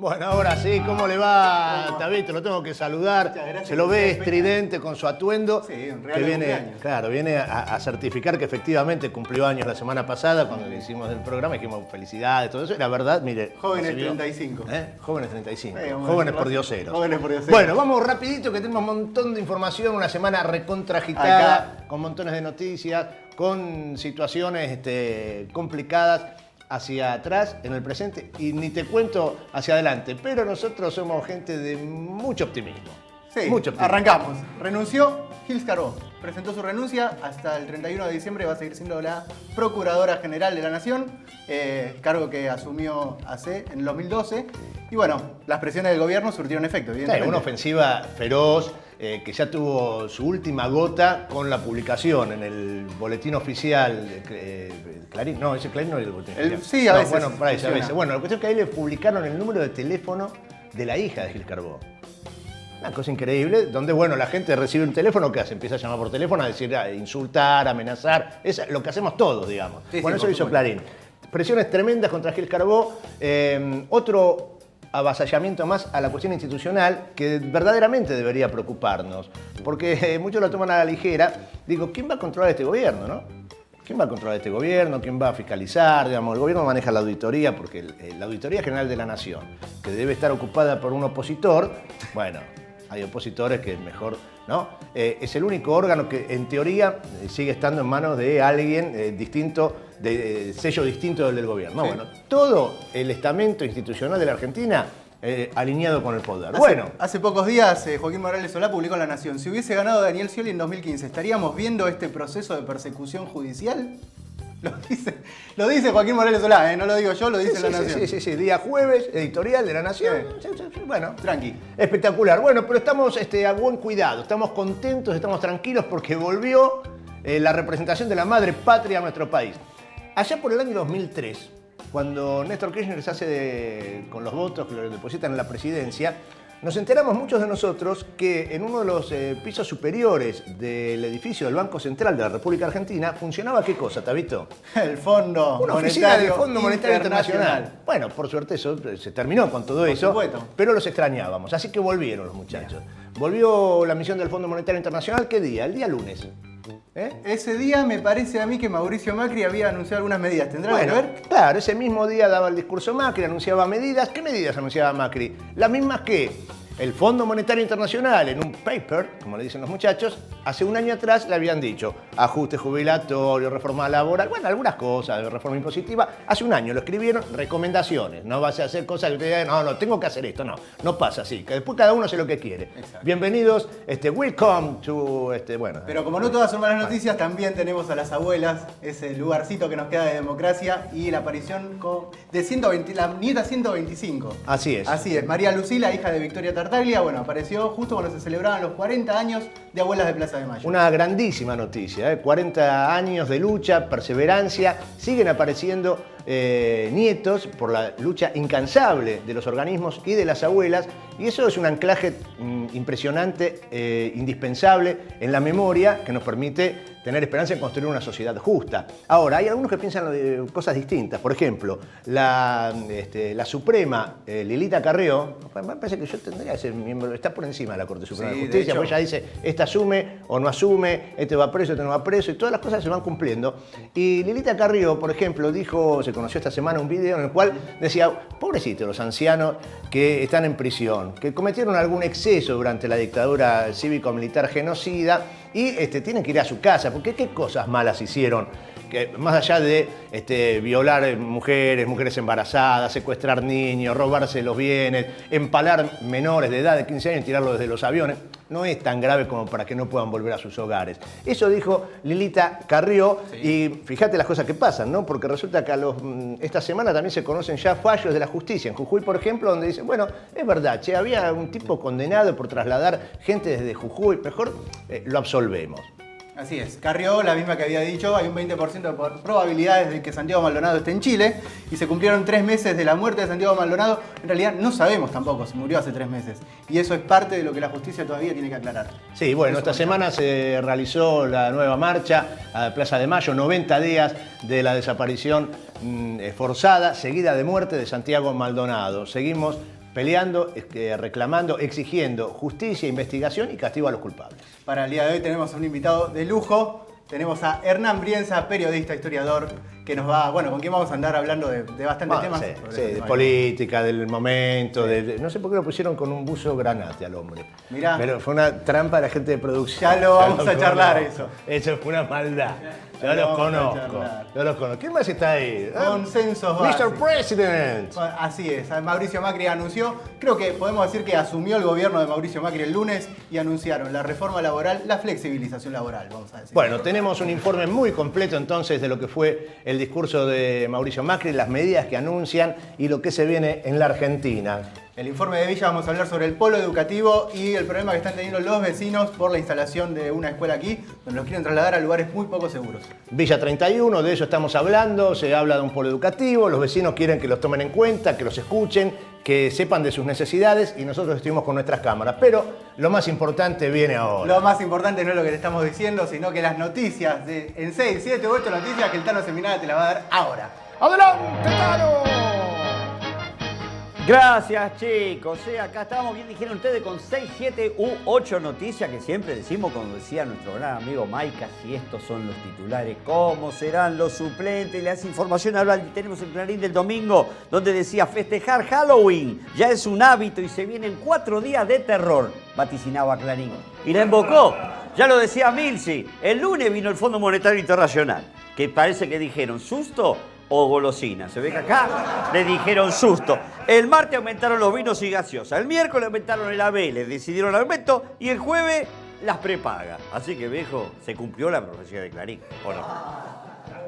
Bueno, ahora sí, ¿cómo le va, Tabito? Lo tengo que saludar. Se lo ve estridente con su atuendo. Sí, un que regalo de viene, cumpleaños. claro, viene a certificar que efectivamente cumplió años la semana pasada cuando le hicimos el programa, dijimos felicidades, todo eso. Y la verdad, mire. Jóvenes recibió- 35. Jóvenes 35. Vamos a Jóvenes decirlo por así. dioseros. Jóvenes por dioseros. Bueno, vamos rapidito que tenemos un montón de información, una semana recontra agitada, Acá. con montones de noticias, con situaciones complicadas hacia atrás, en el presente, y ni te cuento hacia adelante. Pero nosotros somos gente de mucho optimismo. Sí, Mucho optimismo. arrancamos. Renunció Gils Carbó. Presentó su renuncia. Hasta el 31 de diciembre va a seguir siendo la Procuradora General de la Nación, cargo que asumió hace en el 2012. Y bueno, las presiones del gobierno surtieron efecto, Sí, evidentemente. una ofensiva feroz que ya tuvo su última gota con la publicación en el boletín oficial de Clarín. No, ese Clarín no es el boletín oficial. Sí, a No, veces bueno, para eso, a funciona. veces. Bueno, la cuestión es que ahí le publicaron el número de teléfono de la hija de Gils Carbó. Una cosa increíble, donde bueno, la gente recibe un teléfono, ¿qué hace? Empieza a llamar por teléfono, a decir, a insultar, amenazar. Es lo que hacemos todos, digamos. Sí, Bueno, sí, eso por hizo supuesto. Clarín. Presiones tremendas contra Gils Carbó. Otro avasallamiento más a la cuestión institucional que verdaderamente debería preocuparnos, porque muchos lo toman a la ligera. Digo, ¿quién va a controlar este gobierno, no? ¿Quién va a controlar este gobierno? ¿Quién va a fiscalizar? Digamos, el gobierno maneja la auditoría, porque la Auditoría General de la Nación, que debe estar ocupada por un opositor, bueno, hay opositores que mejor, ¿no? Es el único órgano que en teoría sigue estando en manos de alguien distinto, de sello distinto del gobierno. Sí. Bueno, todo el estamento institucional de la Argentina alineado con el poder. Bueno, Hace pocos días Joaquín Morales Solá publicó en La Nación: si hubiese ganado Daniel Scioli en 2015, ¿estaríamos viendo este proceso de persecución judicial? Lo dice Joaquín Morales Solá, no lo digo yo, lo dice La Nación. sí, día jueves, editorial de la Nación. Sí, bueno, Tranqui. espectacular. Bueno, pero estamos a buen cuidado, estamos contentos, estamos tranquilos porque volvió la representación de la madre patria a nuestro país. Allá por el año 2003, cuando Néstor Kirchner se hace con los votos que lo depositan en la presidencia, nos enteramos muchos de nosotros que en uno de los pisos superiores del edificio del Banco Central de la República Argentina funcionaba ¿qué cosa, Tabito? El Fondo Una oficina del Monetario Fondo Monetario Internacional. Bueno, por suerte eso se terminó con todo eso, supuesto. pero los extrañábamos, así que volvieron los muchachos. Volvió la misión del Fondo Monetario Internacional, ¿qué día? El día lunes. Ese día me parece a mí que Mauricio Macri había anunciado algunas medidas. ¿Tendrá Bueno, que ver? claro, ese mismo día daba el discurso Macri, anunciaba medidas. ¿Qué medidas anunciaba Macri? Las mismas que el Fondo Monetario Internacional, en un paper, como le dicen los muchachos, hace un año atrás le habían dicho ajuste jubilatorio, reforma laboral, bueno, algunas cosas, reforma impositiva. Hace un año lo escribieron, recomendaciones. No vas a hacer cosas que te digan, no, tengo que hacer esto. No pasa así, que después cada uno hace lo que quiere. Exacto. Bienvenidos, welcome to, bueno. Pero como no todas son malas noticias, también tenemos a las abuelas, ese lugarcito que nos queda de democracia, y la aparición de 120, la nieta 125. Así es. Así es, María Lucila, hija de Victoria Tartaglia, bueno, apareció justo cuando se celebraban los 40 años de Abuelas de Plaza de Mayo. Una grandísima noticia, 40 años de lucha, perseverancia, siguen apareciendo nietos por la lucha incansable de los organismos y de las abuelas, y eso es un anclaje impresionante, indispensable en la memoria que nos permite tener esperanza en construir una sociedad justa. Ahora, hay algunos que piensan cosas distintas. Por ejemplo, la Suprema, Lilita Carrió, me parece que yo tendría que ser miembro, está por encima de la Corte Suprema Sí, de de Justicia, hecho. porque ella dice, esta asume o no asume, este va preso, este no va preso, y todas las cosas se van cumpliendo. Y Lilita Carrió, por ejemplo, se conoció esta semana un video en el cual decía, pobrecitos los ancianos que están en prisión, que cometieron algún exceso durante la dictadura cívico-militar genocida y tienen que ir a su casa, porque qué cosas malas hicieron, que más allá de violar mujeres embarazadas, secuestrar niños, robarse los bienes, empalar menores de edad de 15 años y tirarlos desde los aviones, no es tan grave como para que no puedan volver a sus hogares. Eso dijo Lilita Carrió, y fíjate las cosas que pasan, ¿no? Porque resulta que esta semana también se conocen ya fallos de la justicia. En Jujuy, por ejemplo, donde dicen, bueno, es verdad, había un tipo condenado por trasladar gente desde Jujuy, mejor lo absolvemos. Así es, Carrió, la misma que había dicho, hay un 20% de probabilidades de que Santiago Maldonado esté en Chile, y se cumplieron 3 meses de la muerte de Santiago Maldonado. En realidad no sabemos tampoco si murió hace 3 meses, y eso es parte de lo que la justicia todavía tiene que aclarar. Sí, bueno, esta semana se realizó la nueva marcha a Plaza de Mayo, 90 días de la desaparición forzada, seguida de muerte de Santiago Maldonado. Seguimos peleando, reclamando, exigiendo justicia, investigación y castigo a los culpables. Para el día de hoy tenemos a un invitado de lujo. Tenemos a Hernán Brienza, periodista, historiador, que nos va, bueno, con quien vamos a andar hablando de bastantes temas. Sí, de política, del momento, no sé por qué lo pusieron con un buzo granate al hombre. Mirá. Pero fue una trampa de la gente de producción. Ya lo vamos a charlar eso. Eso fue una maldad. Yo los conozco. ¿Quién más está ahí? Consensos Mr. básicos. President. Así es, Mauricio Macri anunció, creo que podemos decir que asumió el gobierno de Mauricio Macri el lunes y anunciaron la reforma laboral, la flexibilización laboral, vamos a decir. Bueno, tenemos un informe muy completo entonces de lo que fue el discurso de Mauricio Macri, las medidas que anuncian y lo que se viene en la Argentina. El informe de Villa vamos a hablar sobre el polo educativo y el problema que están teniendo los vecinos por la instalación de una escuela aquí, donde los quieren trasladar a lugares muy poco seguros. Villa 31, de eso estamos hablando, se habla de un polo educativo, los vecinos quieren que los tomen en cuenta, que los escuchen, que sepan de sus necesidades y nosotros estuvimos con nuestras cámaras. Pero lo más importante viene ahora. Lo más importante no es lo que le estamos diciendo, sino que las noticias, en 6, 7 u 8 noticias que el Tano Seminara te la va a dar ahora. ¡Adelante, Tano! Gracias, chicos. Acá estábamos bien, dijeron ustedes, con 6, 7 u 8 noticias que siempre decimos, como decía nuestro gran amigo Maika, si estos son los titulares, ¿cómo serán los suplentes? Le hace información ahora, tenemos el Clarín del domingo, donde decía, festejar Halloween ya es un hábito y se vienen 4 días de terror, vaticinaba Clarín. Y la embocó, ya lo decía Milsi, el lunes vino el Fondo Monetario Internacional, que parece que dijeron, ¿susto o golosina? Se ve que acá le dijeron susto. El martes aumentaron los vinos y gaseosas. El miércoles aumentaron el AB, les decidieron el aumento. Y el jueves las prepagas. Así que, viejo, se cumplió la profecía de Clarín, ¿o no?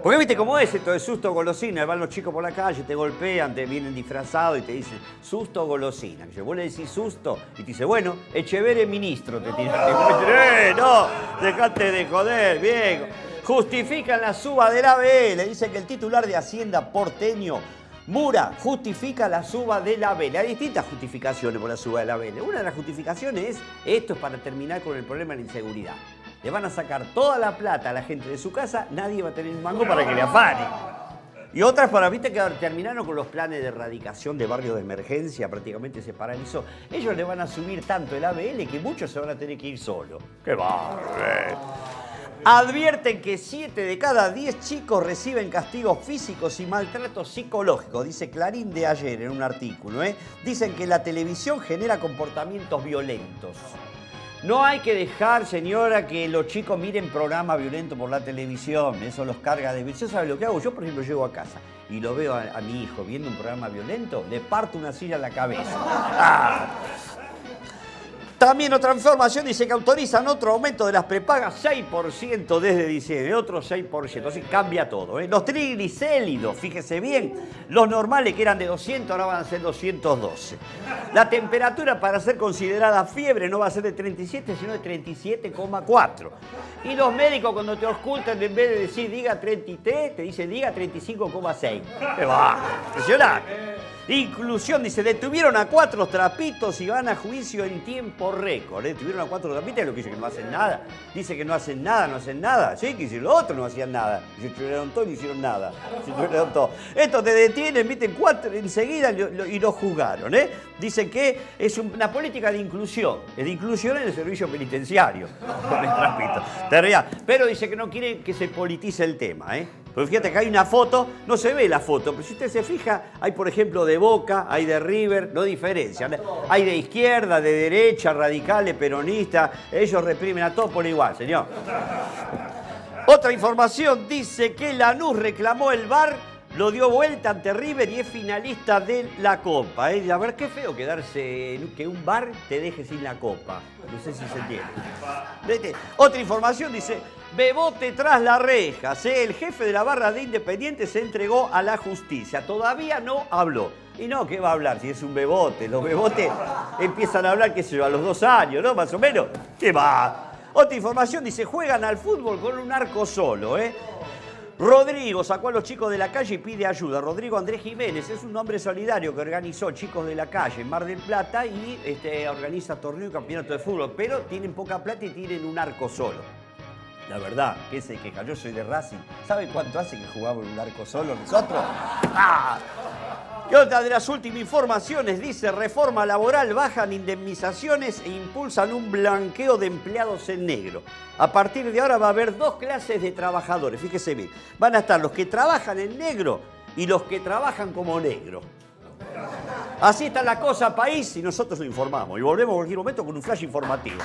Porque viste cómo es esto de susto o golosina. Van los chicos por la calle, te golpean, te vienen disfrazados y te dicen susto o golosina. Que vos le decís susto y te dice, bueno, Echeverre ministro te tiene. No, dejate de joder, viejo. Justifican la suba del ABL. Dicen que el titular de Hacienda porteño, Mura, justifica la suba del ABL. Hay distintas justificaciones por la suba del ABL. Una de las justificaciones es, esto es para terminar con el problema de la inseguridad. Le van a sacar toda la plata a la gente de su casa, nadie va a tener un mango para que le afane. Y otras para, viste que terminaron con los planes de erradicación de barrios de emergencia, prácticamente se paralizó. Ellos le van a subir tanto el ABL que muchos se van a tener que ir solos. ¡Qué bárbaro! Advierten que 7 de cada 10 chicos reciben castigos físicos y maltratos psicológicos, dice Clarín de ayer en un artículo. Dicen que la televisión genera comportamientos violentos. No hay que dejar, señora, que los chicos miren programas violentos por la televisión. Eso los carga de... ¿Usted sabe lo que hago? Yo, por ejemplo, llego a casa y lo veo a mi hijo viendo un programa violento, le parto una silla en la cabeza. ¡Ah! También otra información dice que autorizan otro aumento de las prepagas, 6% desde diciembre, otro 6%, así cambia todo. Los triglicéridos, fíjese bien, los normales que eran de 200 ahora van a ser 212. La temperatura para ser considerada fiebre no va a ser de 37, sino de 37,4. Y los médicos cuando te ocultan, en vez de decir diga 33, te dicen diga 35,6. ¡Qué va! Impresionante. Inclusión, dice, detuvieron a 4 trapitos y van a juicio en tiempo récord. Detuvieron a 4 trapitos, es lo que dice que no hacen nada. Dice que no hacen nada. Sí, que si los otros no hacían nada. Se tuvieron todo y no hicieron nada. Se tuvieron todo. Estos te detienen, meten 4 enseguida y los juzgaron. Dicen que es una política de inclusión. Es de inclusión en el servicio penitenciario. Con el trapito. Pero dice que no quiere que se politice el tema, Porque fíjate que hay una foto, no se ve la foto, pero si usted se fija, hay por ejemplo de Boca, hay de River, no diferencian. Hay de izquierda, de derecha, radicales, peronistas, ellos reprimen a todos por igual, señor. Otra información dice que Lanús reclamó el VAR, lo dio vuelta ante River y es finalista de la Copa. A ver, qué feo quedarse, que un VAR te deje sin la Copa. No sé si se entiende. Otra información dice, Bebote tras las rejas. El jefe de la barra de Independiente se entregó a la justicia. Todavía no habló. Y no, ¿qué va a hablar si es un bebote? Los bebotes empiezan a hablar, qué sé yo, a los 2 años, ¿no? Más o menos. ¿Qué va? Otra información dice, juegan al fútbol con un arco solo, Rodrigo sacó a los chicos de la calle y pide ayuda. Rodrigo Andrés Jiménez es un hombre solidario que organizó Chicos de la Calle en Mar del Plata y organiza torneo y campeonato de fútbol, pero tienen poca plata y tienen un arco solo. La verdad, que se queja, yo soy de Racing. ¿Sabe cuánto hace que jugamos en un arco solo nosotros? ¡Ah! Y otra de las últimas informaciones dice: reforma laboral, bajan indemnizaciones e impulsan un blanqueo de empleados en negro. A partir de ahora va a haber 2 clases de trabajadores, fíjese bien. Van a estar los que trabajan en negro y los que trabajan como negro. Así está la cosa, país, y nosotros lo informamos. Y volvemos en cualquier momento con un flash informativo.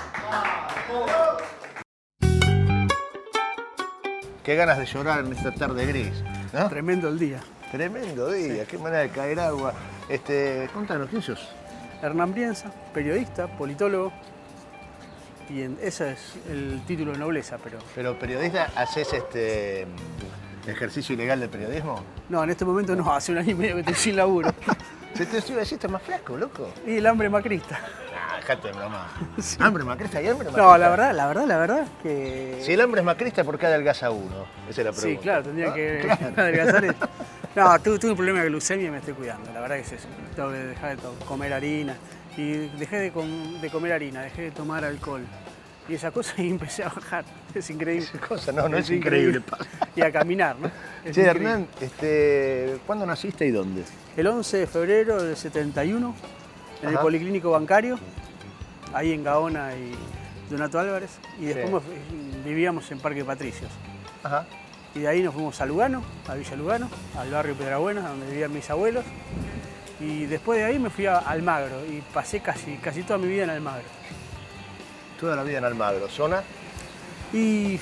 Qué ganas de llorar en esta tarde gris, ¿no? Tremendo el día. Tremendo día, qué manera de caer agua. Contanos, ¿quién sos? Hernán Brienza, periodista, politólogo. Y ese es el título de nobleza, pero... Pero periodista, ¿haces ejercicio ilegal de periodismo? No, en este momento no, hace 1 año y medio que estoy sin laburo. Se te iba a decir, estás más flaco, loco. Y el hambre macrista. Ah, dejate de broma. Sí. ¿Hambre macrista y hambre macrista? No, la verdad que... Si el hambre es macrista, ¿por qué adelgaza uno? Esa es la pregunta. Sí, claro, tendría que Claro. adelgazar eso. No, tuve un problema de glucemia y me estoy cuidando, la verdad que es eso. Tengo que dejar de comer harina. Y dejé de comer harina, dejé de tomar alcohol. Y esa cosa y empecé a bajar. Es increíble. Esa cosa, no es increíble. Y a caminar, ¿no? Es Che, increíble. Hernán, ¿cuándo naciste y dónde? El 11 de febrero del 71, en el Ajá. Policlínico Bancario, ahí en Gaona y Donato Álvarez. Y después vivíamos en Parque Patricios. Ajá. Y de ahí nos fuimos a Lugano, a Villa Lugano, al barrio Piedrabuena, donde vivían mis abuelos. Y después de ahí me fui a Almagro y pasé casi toda mi vida en Almagro. Toda la vida en Almagro, ¿zona? Y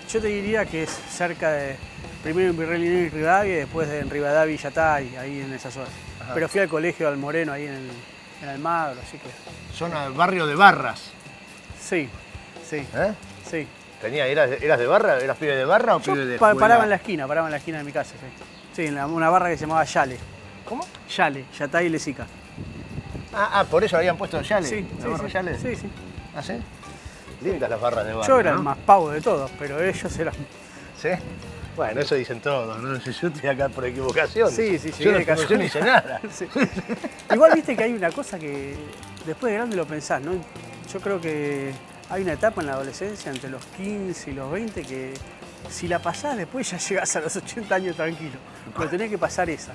yo te diría que es cerca de, primero en Virrey Liniers y Rivadavia y después en Rivadavia y Yatay, ahí en esa zona. Ajá. Pero fui al colegio del Moreno, ahí en Almagro, así que Zona, barrio de Barras. sí. ¿Eh? Sí. ¿Eras de Barra? ¿Eras pibe de Barra o Yo pibe de escuela? paraba en la esquina de mi casa, sí. Sí, en una barra que se llamaba Yale. ¿Cómo? Yale, Yatay y Lezica. Por eso habían puesto Yale. Sí, ¿La barra Yale? sí. ¿Ah, sí? Lindas las barras de Barra, Yo era ¿no? el más pavo de todos, pero ellos eran... ¿Sí? Bueno, eso dicen todos, ¿no? Yo estoy acá por equivocación. Sí, Yo no de conocí ni sé nada. Sí. Igual viste que hay una cosa que después de grande lo pensás, ¿no? Yo creo que hay una etapa en la adolescencia, entre los 15 y los 20, que si la pasás después ya llegás a los 80 años tranquilo. Pero tenés que pasar esa.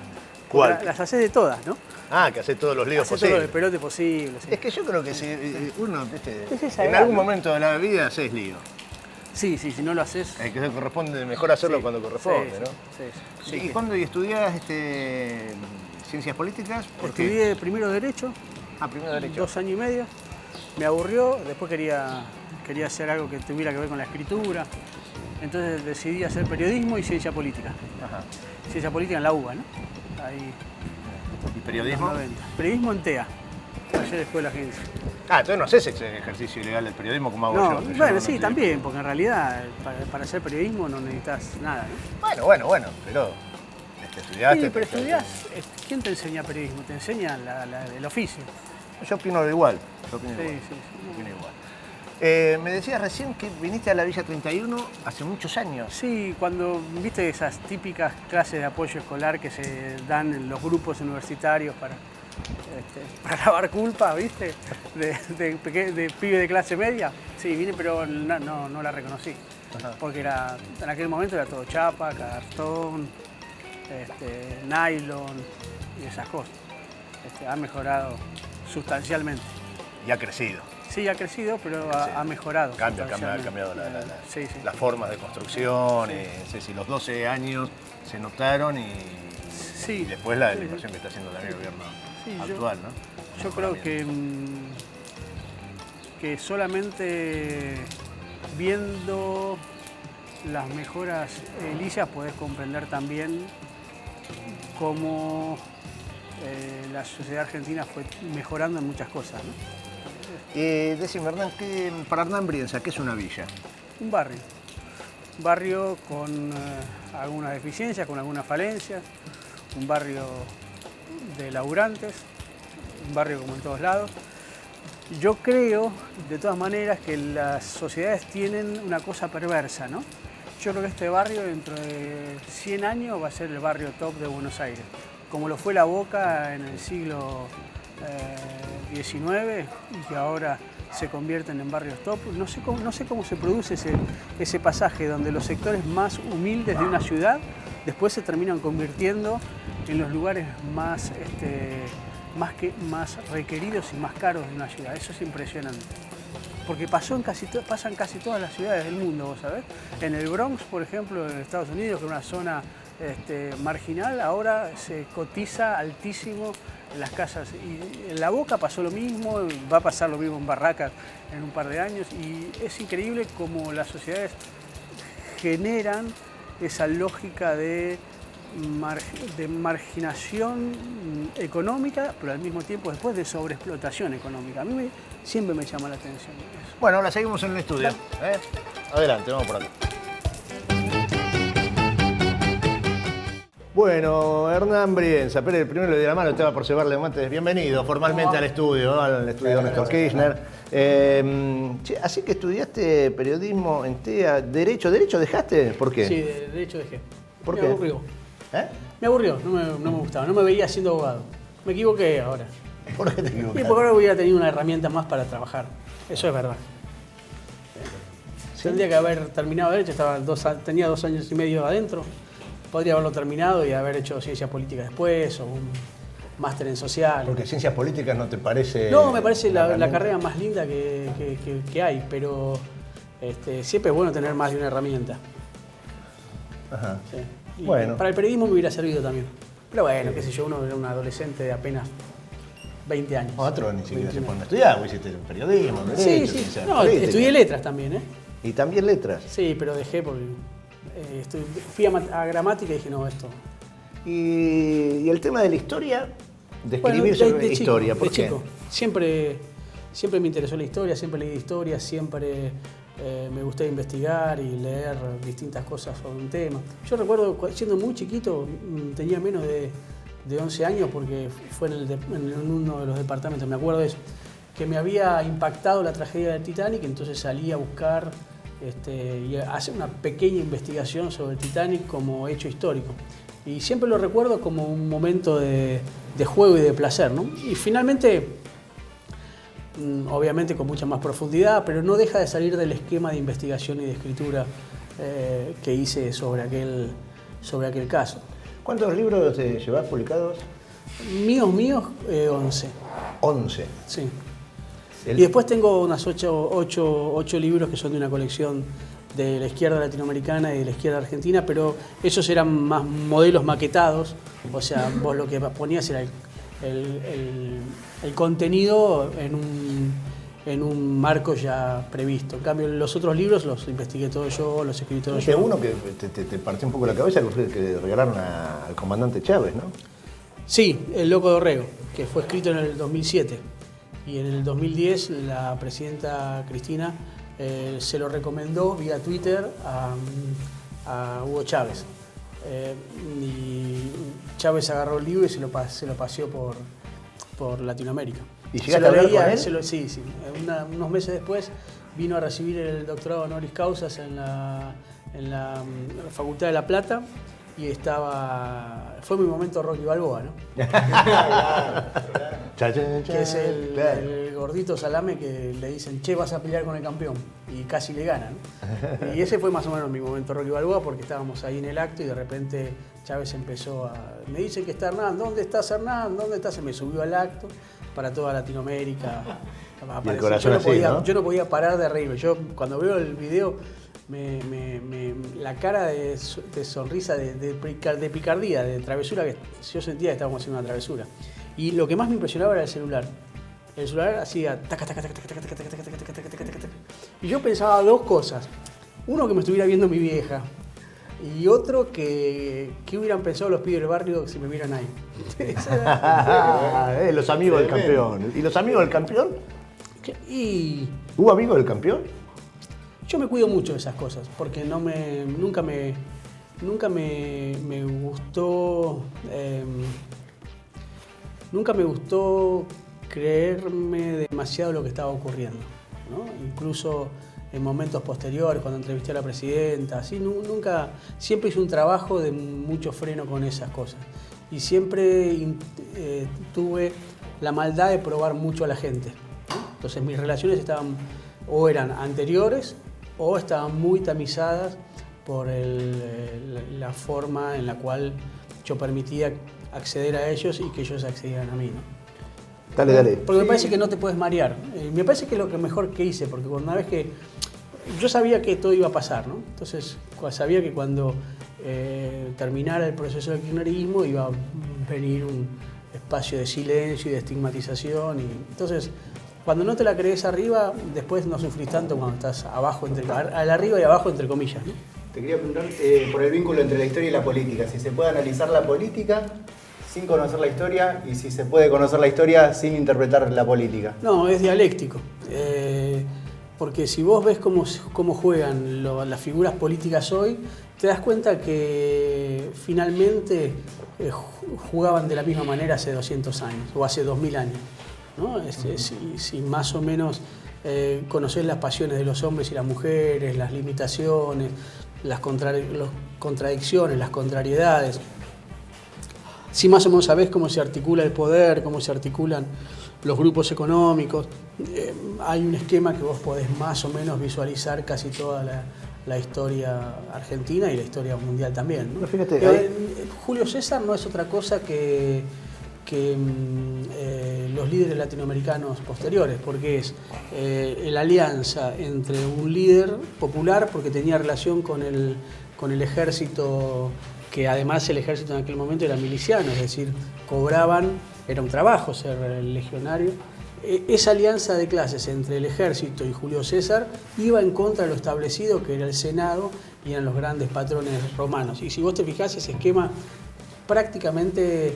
¿Cuál? Las haces de todas, ¿no? Ah, que hace todos los líos Haces todo posibles. el pelote posible. Sí, Es que yo creo que si uno, ¿viste? Es esa en edad, algún ¿no? momento de la vida haces lío. sí, si no lo haces... Que corresponde, mejor hacerlo sí, cuando corresponde, sí, ¿no? sí. ¿Y cuándo estudias ciencias políticas? ¿Por qué? Estudié primero Derecho, Primero Derecho. 2 años y medio. Me aburrió, después quería hacer algo que tuviera que ver con la escritura. Entonces decidí hacer periodismo y ciencia política. Ajá. Ciencia política en la UBA, ¿no? Ahí, ¿Y en periodismo? los 90. Periodismo en TEA, ayer después de la agencia. Entonces no haces ese ejercicio ilegal del periodismo como hago No, yo. que yo bueno, no sí, estoy- también, porque en realidad para hacer periodismo no necesitas nada, ¿no? Bueno, pero estudiaste. Sí, pero estudiás, ¿quién te enseña periodismo? Te enseña el oficio. Yo opino igual. Yo opino Sí, igual. sí. Opino igual. Me decías recién que viniste a la Villa 31 hace muchos años. Sí, cuando viste esas típicas clases de apoyo escolar que se dan en los grupos universitarios para lavar culpa, ¿viste? De pibe de clase media. Sí, vine, pero no la reconocí. Ajá. Porque en aquel momento era todo chapa, cartón, nylon y esas cosas. Ha mejorado sustancialmente. Y ha crecido. Sí, ha crecido, pero Sí. ha mejorado. Ha sustancialmente. cambiado Sí, sí. las formas de construcción. Sí, los 12 años se notaron y Sí. después la inversión que está haciendo también el gobierno Sí, actual, ¿no? Yo creo que solamente viendo las mejoras edilicias podés comprender también cómo la sociedad argentina fue mejorando en muchas cosas, ¿no? Decime, Hernán, para Hernán Brienza, ¿qué es una villa? Un barrio con algunas deficiencias, con algunas falencias, un barrio de laburantes, un barrio como en todos lados. Yo creo, de todas maneras, que las sociedades tienen una cosa perversa, ¿no? Yo creo que este barrio dentro de 100 años va a ser el barrio top de Buenos Aires, como lo fue La Boca en el siglo XIX y que ahora se convierten en barrios top. No sé cómo se produce ese pasaje donde los sectores más humildes de una ciudad después se terminan convirtiendo en los lugares más, más requeridos y más caros de una ciudad. Eso es impresionante. Porque pasan casi todas las ciudades del mundo, ¿vos sabés? En el Bronx, por ejemplo, en Estados Unidos, que es una zona marginal, ahora se cotiza altísimo en las casas. Y en La Boca pasó lo mismo, va a pasar lo mismo en Barracas en un par de años. Y es increíble cómo las sociedades generan esa lógica de marginación económica, pero al mismo tiempo después de sobreexplotación económica. A mí siempre me llama la atención eso. Bueno, ahora seguimos en el estudio. Adelante, vamos por acá. Bueno, Hernán Brienza, pero el primero le di la mano, estaba por llevarle mates. Bienvenido formalmente al estudio, ¿no? Al estudio de Néstor Kirchner. Así que estudiaste periodismo en TEA, ¿Derecho dejaste? ¿Por qué? Sí, de Derecho dejé. ¿Por me qué? aburrió. ¿Eh? Me aburrió, no me gustaba, no me veía siendo abogado. Me equivoqué ahora. ¿Por qué te Y equivocaste? porque ahora hubiera tenido una herramienta más para trabajar. Eso es verdad. ¿Sí? Tendría que haber terminado Derecho, tenía 2 años y medio adentro. Podría haberlo terminado y haber hecho Ciencias Políticas después, o un máster en Social. Porque ciencias políticas no te parece... No, me parece la carrera más linda que hay, pero siempre es bueno tener más de una herramienta. Ajá. Sí. Y Bueno. para el periodismo me hubiera servido también. Pero bueno, qué sé yo, uno era un adolescente de apenas 20 años. Otros ni siquiera se 21. ponen a estudiar, vos hiciste periodismo, Sí, derecho, sí. ciencias No, políticas. estudié letras también, ¿eh? Y también letras. Sí, pero dejé porque fui a gramática y dije, no, esto... Y el tema de la historia, de escribir Bueno, sobre de historia, chico, ¿por de qué? chico. Siempre me interesó la historia, siempre leí historia, siempre me gustaba investigar y leer distintas cosas sobre un tema. Yo recuerdo, siendo muy chiquito, tenía menos de 11 años porque fue en uno de los departamentos, me acuerdo de eso, que me había impactado la tragedia del Titanic, entonces salí a buscar y a hacer una pequeña investigación sobre el Titanic como hecho histórico. Y siempre lo recuerdo como un momento de juego y de placer, ¿no? Y finalmente, obviamente con mucha más profundidad, pero no deja de salir del esquema de investigación y de escritura que hice sobre aquel caso. ¿Cuántos libros llevas publicados? Míos, 11. 11. Sí. Y después tengo unas 8 libros que son de una colección de la izquierda latinoamericana y de la izquierda argentina, pero esos eran más modelos maquetados, o sea, vos lo que ponías era el contenido en un marco ya previsto. En cambio, los otros libros los investigué todos yo, los escribí todos Viste yo. uno que te partió un poco la cabeza, que fue el que regalaron al comandante Chávez, ¿no? Sí, El Loco de Orrego, que fue escrito en el 2007. Y en el 2010 la presidenta Cristina se lo recomendó vía Twitter a Hugo Chávez. Y Chávez agarró el libro y se lo paseó por Latinoamérica. ¿Y llegaste a hablar con él? Sí. Unos meses después vino a recibir el doctorado honoris causas en la Facultad de La Plata y fue mi momento Rocky Balboa, ¿no? Que es el gordito salame que le dicen, che, vas a pelear con el campeón, y casi le ganan. Y ese fue más o menos mi momento Rocky Balboa, porque estábamos ahí en el acto y de repente Chávez empezó me dicen que está Hernán, ¿dónde estás Hernán? ¿Dónde estás? Se me subió al acto para toda Latinoamérica. Y el corazón así, ¿no? Yo no podía parar de reírme. Yo cuando veo el video, la cara de sonrisa, de picardía, de travesura, que yo sentía que estábamos haciendo una travesura. Y lo que más me impresionaba era el celular. El celular hacía taca, taca, taca, taca, taca, taca, taca, taca, taca, taca, taca, taca. Y yo pensaba dos cosas. Uno, que me estuviera viendo mi vieja. Y otro, que hubieran pensado los pibes del barrio si me vieran ahí. Los amigos del campeón. ¿Y los amigos del campeón? Y ¿Hubo amigos del campeón? yo me cuido mucho de esas cosas, porque nunca me gustó... nunca me gustó creerme demasiado lo que estaba ocurriendo, ¿no? Incluso en momentos posteriores, cuando entrevisté a la presidenta, así, siempre hice un trabajo de mucho freno con esas cosas. Y siempre tuve la maldad de probar mucho a la gente, ¿no? Entonces mis relaciones o eran anteriores o estaban muy tamizadas por la forma en la cual yo permitía acceder a ellos y que ellos accedieran a mí, ¿no? Dale, dale. Porque me parece que no te puedes marear. Me parece que es lo que mejor que hice, porque una vez que yo sabía que todo iba a pasar, ¿no? Entonces sabía que cuando terminara el proceso del kirchnerismo iba a venir un espacio de silencio y de estigmatización. Y entonces, cuando no te la crees arriba, después no sufrís tanto cuando estás abajo, al arriba y abajo, entre comillas, ¿no? Te quería preguntar por el vínculo entre la historia y la política. Si se puede analizar la política sin conocer la historia y si se puede conocer la historia sin interpretar la política. No, es dialéctico. Porque si vos ves cómo juegan las figuras políticas hoy, te das cuenta que finalmente jugaban de la misma manera hace 200 años o hace 2000 años, ¿no? Si más o menos conocés las pasiones de los hombres y las mujeres, las limitaciones, las contradicciones, las contrariedades, si más o menos sabés cómo se articula el poder, cómo se articulan los grupos económicos, hay un esquema que vos podés más o menos visualizar casi toda la historia argentina y la historia mundial también, ¿no? Pero fíjate, Julio César no es otra cosa que los líderes latinoamericanos posteriores, porque es la alianza entre un líder popular, porque tenía relación con el ejército, que además el ejército en aquel momento era miliciano, es decir, cobraban, era un trabajo ser legionario. Esa alianza de clases entre el ejército y Julio César iba en contra de lo establecido, que era el Senado y eran los grandes patrones romanos. Y si vos te fijás, ese esquema prácticamente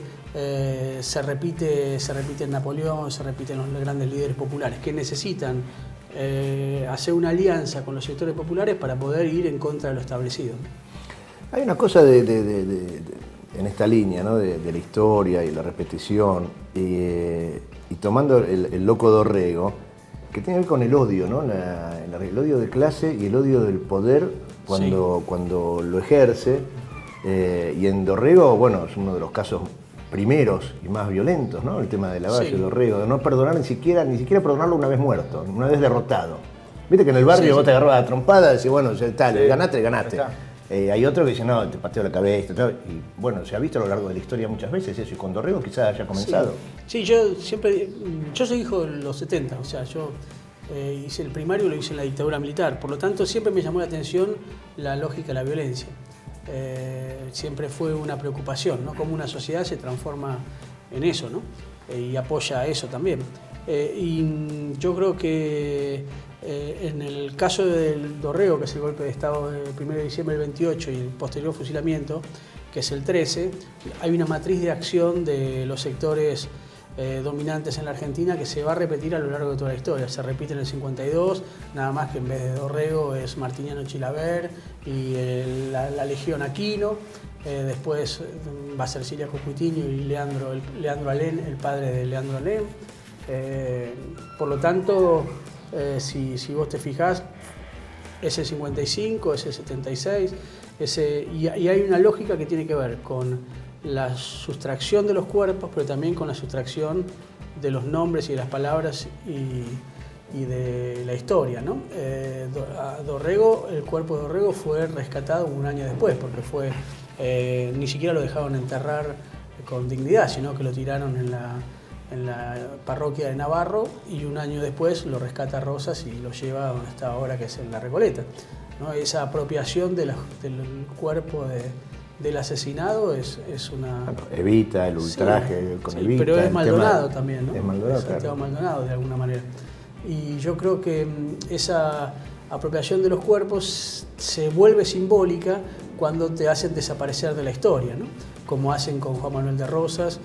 se repite en Napoleón, se repite en los grandes líderes populares, que necesitan hacer una alianza con los sectores populares para poder ir en contra de lo establecido. Hay una cosa en esta línea, ¿no? de la historia y la repetición, y tomando el loco Dorrego, que tiene que ver con el odio, ¿no? El odio de clase y el odio del poder cuando lo ejerce. Y en Dorrego, bueno, es uno de los casos primeros y más violentos, ¿no? El tema de Lavalle, sí. Dorrego, de no perdonar ni siquiera perdonarlo una vez muerto, una vez derrotado. Viste que en el barrio vos te agarrabas a trompada y decís, bueno, ya está, ganaste. Hay otro que dice, no, te pateo la cabeza. Y bueno, se ha visto a lo largo de la historia muchas veces eso, y con Dorrego quizás haya comenzado. Sí, yo soy hijo de los 70, o sea, yo hice el primario y lo hice en la dictadura militar, por lo tanto siempre me llamó la atención la lógica de la violencia. Siempre fue una preocupación, ¿no? Cómo una sociedad se transforma en eso, ¿no? Y apoya eso también. Y yo creo que en el caso del Dorrego, que es el golpe de Estado del 1 de diciembre del 28 y el posterior fusilamiento, que es el 13, hay una matriz de acción de los sectores dominantes en la Argentina que se va a repetir a lo largo de toda la historia. Se repite en el 52, nada más que en vez de Dorrego es Martiniano Chilaver y la Legión Aquino. Después va a ser Ciriaco Cuitiño y Leandro Alén, el padre de Leandro Alén. Por lo tanto, si vos te fijás, es el 55, es el 76, y hay una lógica que tiene que ver con la sustracción de los cuerpos, pero también con la sustracción de los nombres y de las palabras y de la historia, ¿no? Dorrego, el cuerpo de Dorrego fue rescatado un año después, porque ni siquiera lo dejaron enterrar con dignidad, sino que lo tiraron en la parroquia de Navarro, y un año después lo rescata Rosas y lo lleva a donde está ahora, que es en La Recoleta, ¿no? Esa apropiación del cuerpo del asesinado es una... Evita el ultraje con Evita. Pero es Maldonado también, ¿no? Es Maldonado, Santiago Maldonado, de alguna manera. Y yo creo que esa apropiación de los cuerpos se vuelve simbólica cuando te hacen desaparecer de la historia, ¿no? Como hacen con Juan Manuel de Rosas,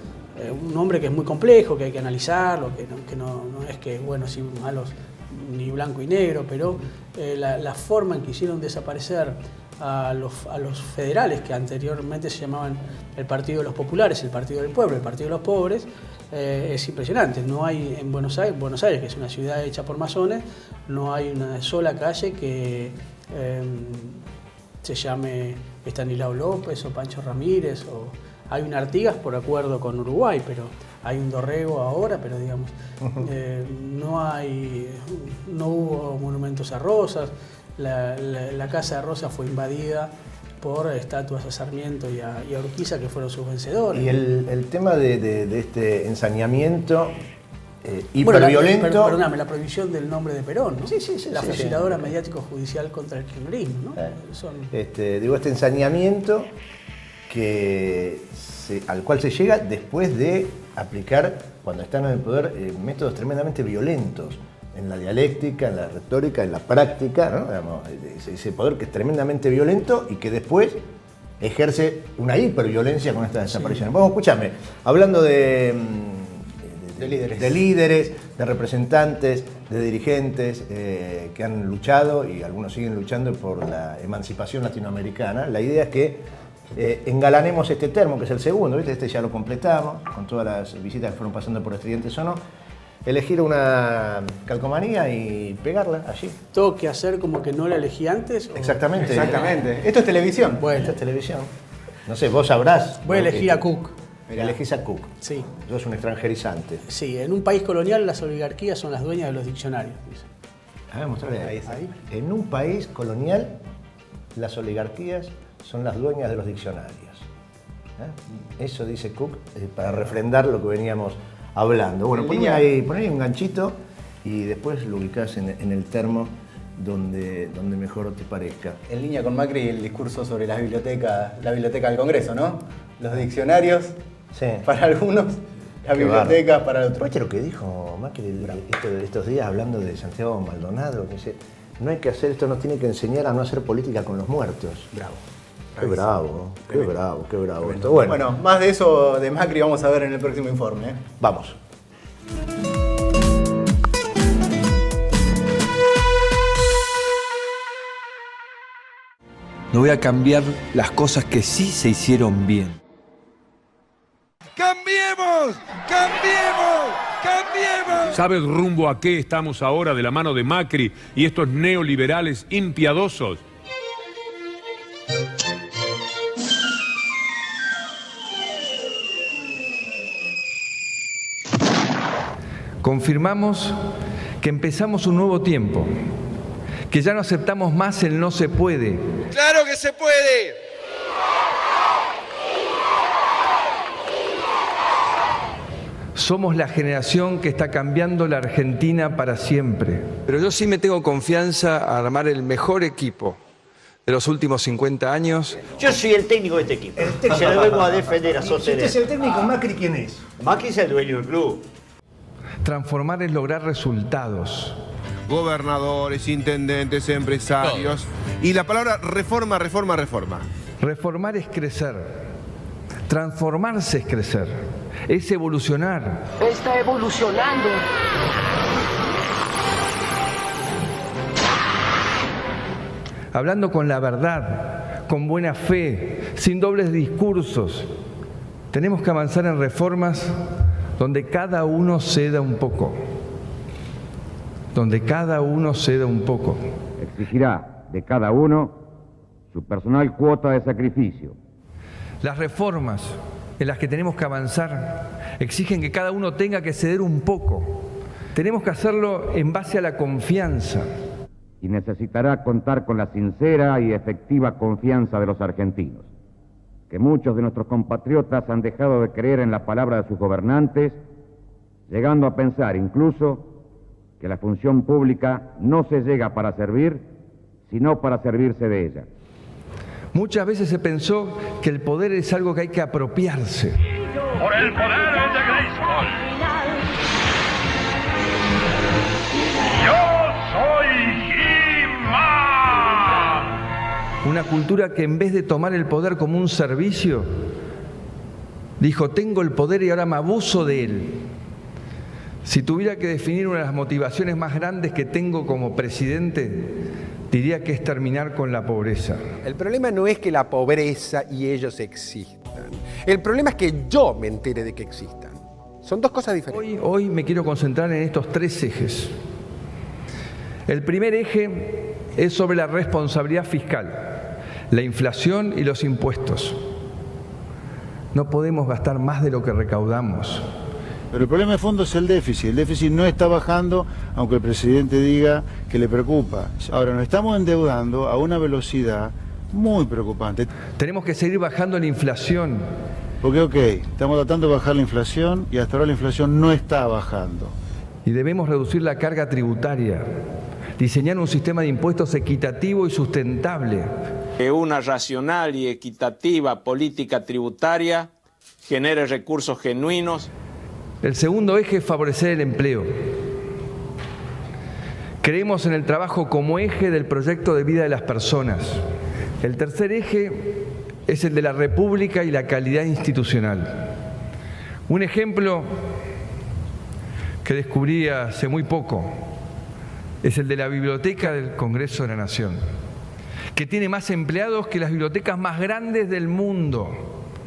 un hombre que es muy complejo, que hay que analizarlo, que no es que buenos y malos, ni blanco y negro, pero la forma en que hicieron desaparecer a los federales, que anteriormente se llamaban el Partido de los Populares, el Partido del Pueblo, el Partido de los Pobres, es impresionante. No hay en Buenos Aires, que es una ciudad hecha por masones, no hay una sola calle que se llame Estanislao López o Pancho Ramírez, o hay un Artigas por acuerdo con Uruguay, pero hay un Dorrego ahora, pero digamos, no hubo monumentos a Rosas. La casa de Rosas fue invadida por estatuas a Sarmiento y a Urquiza, que fueron sus vencedores. Y el tema de este ensañamiento Bueno, hiperviolento... perdóname, la prohibición del nombre de Perón, ¿no? Sí, la sí, fusiladora mediático-judicial contra el kirchnerismo, ¿no? Este ensañamiento al cual se llega después de aplicar, cuando están en el poder, métodos tremendamente violentos en la dialéctica, en la retórica, en la práctica, ¿no? Digamos, ese poder que es tremendamente violento y que después ejerce una hiperviolencia con esta desaparición. Sí. Vos, escúchame, hablando de líderes, de representantes, de dirigentes que han luchado y algunos siguen luchando por la emancipación latinoamericana, la idea es que engalanemos este termo, que es el segundo, ¿viste? Este ya lo completamos, con todas las visitas que fueron pasando por Estudiantes o no. Elegir una calcomanía y pegarla allí. ¿Tengo que hacer como que no la elegí antes? Exactamente. Exactamente. Esto es televisión. Bueno, esto es televisión. No sé, vos sabrás. Voy a elegir a Cook. Elegís a Cook. Sí. Sos un extranjerizante. Sí, en un país colonial las oligarquías son las dueñas de los diccionarios, dice. A ver, mostrarle ahí. En un país colonial las oligarquías son las dueñas de los diccionarios. Eso dice Cook para refrendar lo que veníamos hablando. Bueno, poné ahí un ganchito y después lo ubicás en el termo donde mejor te parezca. En línea con Macri el discurso sobre la biblioteca del Congreso, ¿no? Los diccionarios para algunos, la biblioteca para otros. ¿Viste lo que dijo Macri estos días hablando de Santiago Maldonado? Que dice, no hay que hacer esto, nos tiene que enseñar a no hacer política con los muertos. Bravo. Qué bravo, qué bravo. Esto. Bueno, más de eso de Macri vamos a ver en el próximo informe. Vamos. No voy a cambiar las cosas que sí se hicieron bien. ¡Cambiemos! ¡Cambiemos! ¡Cambiemos! ¿Sabes rumbo a qué estamos ahora de la mano de Macri y estos neoliberales impiadosos? Confirmamos que empezamos un nuevo tiempo, que ya no aceptamos más el no se puede. ¡Claro que se puede! Somos la generación que está cambiando la Argentina para siempre. Pero yo sí me tengo confianza a armar el mejor equipo de los últimos 50 años. Yo soy el técnico de este equipo. Se lo vengo a defender, a sostener. Si usted es el técnico, ¿Macri quién es? Macri es el dueño del club. Transformar es lograr resultados. Gobernadores, intendentes, empresarios. Y la palabra reforma. Reformar es crecer. Transformarse es crecer. Es evolucionar. Está evolucionando. Hablando con la verdad, con buena fe, sin dobles discursos. Tenemos que avanzar en reformas donde cada uno ceda un poco. Exigirá de cada uno su personal cuota de sacrificio. Las reformas en las que tenemos que avanzar exigen que cada uno tenga que ceder un poco. Tenemos que hacerlo en base a la confianza. Y necesitará contar con la sincera y efectiva confianza de los argentinos, que muchos de nuestros compatriotas han dejado de creer en la palabra de sus gobernantes, llegando a pensar incluso que la función pública no se llega para servir, sino para servirse de ella. Muchas veces se pensó que el poder es algo que hay que apropiarse. Por el poder de Grayskull. Yo soy He-Man. Una cultura que en vez de tomar el poder como un servicio, dijo, tengo el poder y ahora me abuso de él. Si tuviera que definir una de las motivaciones más grandes que tengo como presidente, diría que es terminar con la pobreza. El problema no es que la pobreza y ellos existan. El problema es que yo me entere de que existan. Son dos cosas diferentes. Hoy me quiero concentrar en estos tres ejes. El primer eje es sobre la responsabilidad fiscal, la inflación y los impuestos. No podemos gastar más de lo que recaudamos. Pero el problema de fondo es el déficit. El déficit no está bajando, aunque el presidente diga que le preocupa. Ahora, nos estamos endeudando a una velocidad muy preocupante. Tenemos que seguir bajando la inflación. Porque, ok, estamos tratando de bajar la inflación y hasta ahora la inflación no está bajando. Y debemos reducir la carga tributaria, diseñar un sistema de impuestos equitativo y sustentable. Que una racional y equitativa política tributaria genere recursos genuinos. El segundo eje es favorecer el empleo. Creemos en el trabajo como eje del proyecto de vida de las personas. El tercer eje es el de la República y la calidad institucional. Un ejemplo que descubrí hace muy poco es el de la Biblioteca del Congreso de la Nación, que tiene más empleados que las bibliotecas más grandes del mundo.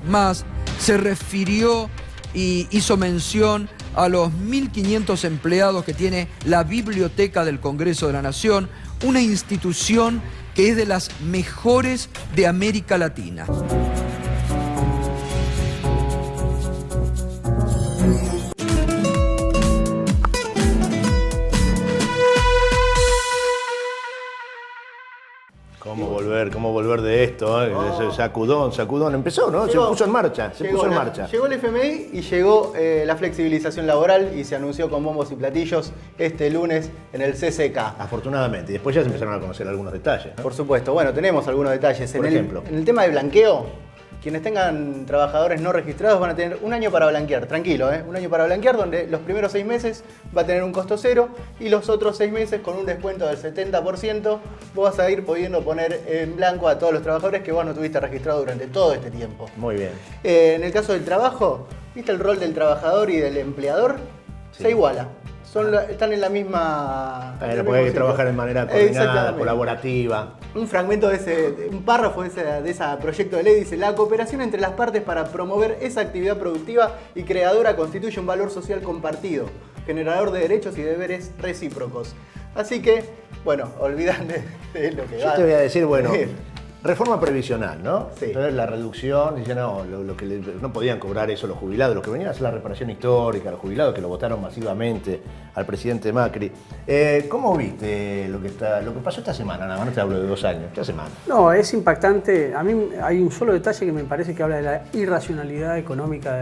Más se refirió y hizo mención a los 1.500 empleados que tiene la Biblioteca del Congreso de la Nación, una institución que es de las mejores de América Latina. ¿Cómo volver de esto? Sacudón. Empezó, ¿no? Se puso en marcha. Llegó el FMI y llegó la flexibilización laboral y se anunció con bombos y platillos este lunes en el CCK. Afortunadamente. Y después ya se empezaron a conocer algunos detalles, ¿no? Por supuesto. Bueno, tenemos algunos detalles. Por ejemplo. En el tema de blanqueo, quienes tengan trabajadores no registrados van a tener un año para blanquear, tranquilo, un año para blanquear, donde los primeros 6 meses va a tener un costo cero y los otros 6 meses con un descuento del 70% vos vas a ir pudiendo poner en blanco a todos los trabajadores que vos no tuviste registrado durante todo este tiempo. Muy bien. En el caso del trabajo, ¿viste el rol del trabajador y del empleador? Sí. Se iguala. Están en la misma... Porque hay que trabajar de manera coordinada, colaborativa. Un fragmento un párrafo de ese proyecto de ley dice: la cooperación entre las partes para promover esa actividad productiva y creadora constituye un valor social compartido, generador de derechos y deberes recíprocos. Así que, bueno, olvidan de lo que va. Yo te voy a decir, reforma previsional, ¿no? Sí. Entonces la reducción, dice, no, no podían cobrar eso los jubilados, los que venían a hacer la reparación histórica, los jubilados que lo votaron masivamente al presidente Macri. ¿Cómo viste lo que pasó esta semana? Nada más, no te hablo de 2 años, esta semana. No, es impactante. A mí hay un solo detalle que me parece que habla de la irracionalidad económica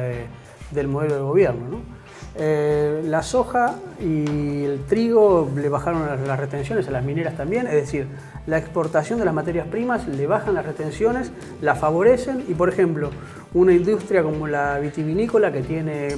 del modelo de gobierno, ¿no? La soja y el trigo le bajaron las retenciones, a las mineras también, es decir, la exportación de las materias primas le bajan las retenciones, la favorecen y, por ejemplo, una industria como la vitivinícola que tiene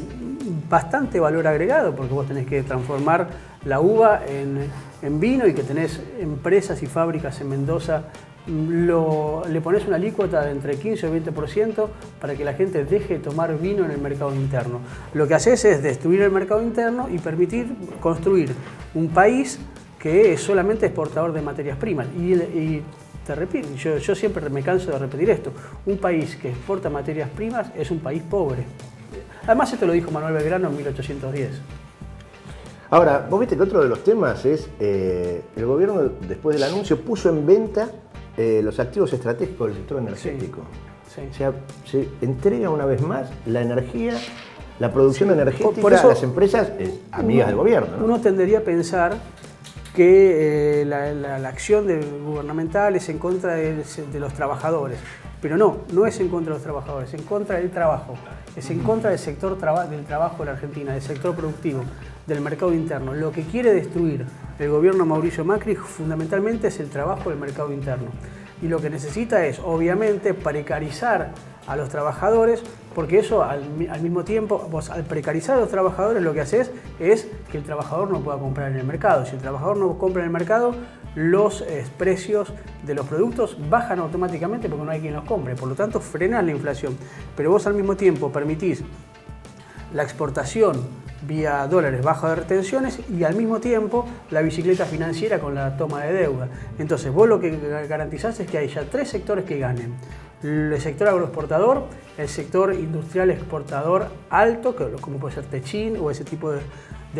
bastante valor agregado porque vos tenés que transformar la uva en vino y que tenés empresas y fábricas en Mendoza, le pones una alícuota de entre 15 y 20% para que la gente deje de tomar vino en el mercado interno. Lo que haces es destruir el mercado interno y permitir construir un país que es solamente exportador de materias primas. Y te repito, yo siempre me canso de repetir esto, un país que exporta materias primas es un país pobre. Además esto lo dijo Manuel Belgrano en 1810. Ahora, vos viste que otro de los temas es el gobierno después del anuncio puso en venta los activos estratégicos del sector energético. Sí. O sea, se entrega una vez más la energía, la producción energética por eso, a las empresas amigas del gobierno, ¿no? Uno tendería a pensar que la acción gubernamental es en contra de los trabajadores. Pero no es en contra de los trabajadores, es en contra del trabajo. Es en contra del sector del trabajo de la Argentina, del sector productivo, del mercado interno. Lo que quiere destruir el gobierno Mauricio Macri fundamentalmente es el trabajo del mercado interno. Y lo que necesita es, obviamente, precarizar a los trabajadores, porque eso al mismo tiempo, vos al precarizar a los trabajadores lo que haces es que el trabajador no pueda comprar en el mercado. Si el trabajador no compra en el mercado, los precios de los productos bajan automáticamente porque no hay quien los compre. Por lo tanto, frenás la inflación. Pero vos al mismo tiempo permitís la exportación vía dólares bajo de retenciones y al mismo tiempo la bicicleta financiera con la toma de deuda. Entonces vos lo que garantizás es que haya 3 sectores que ganen. El sector agroexportador, el sector industrial exportador alto, como puede ser Techin o ese tipo de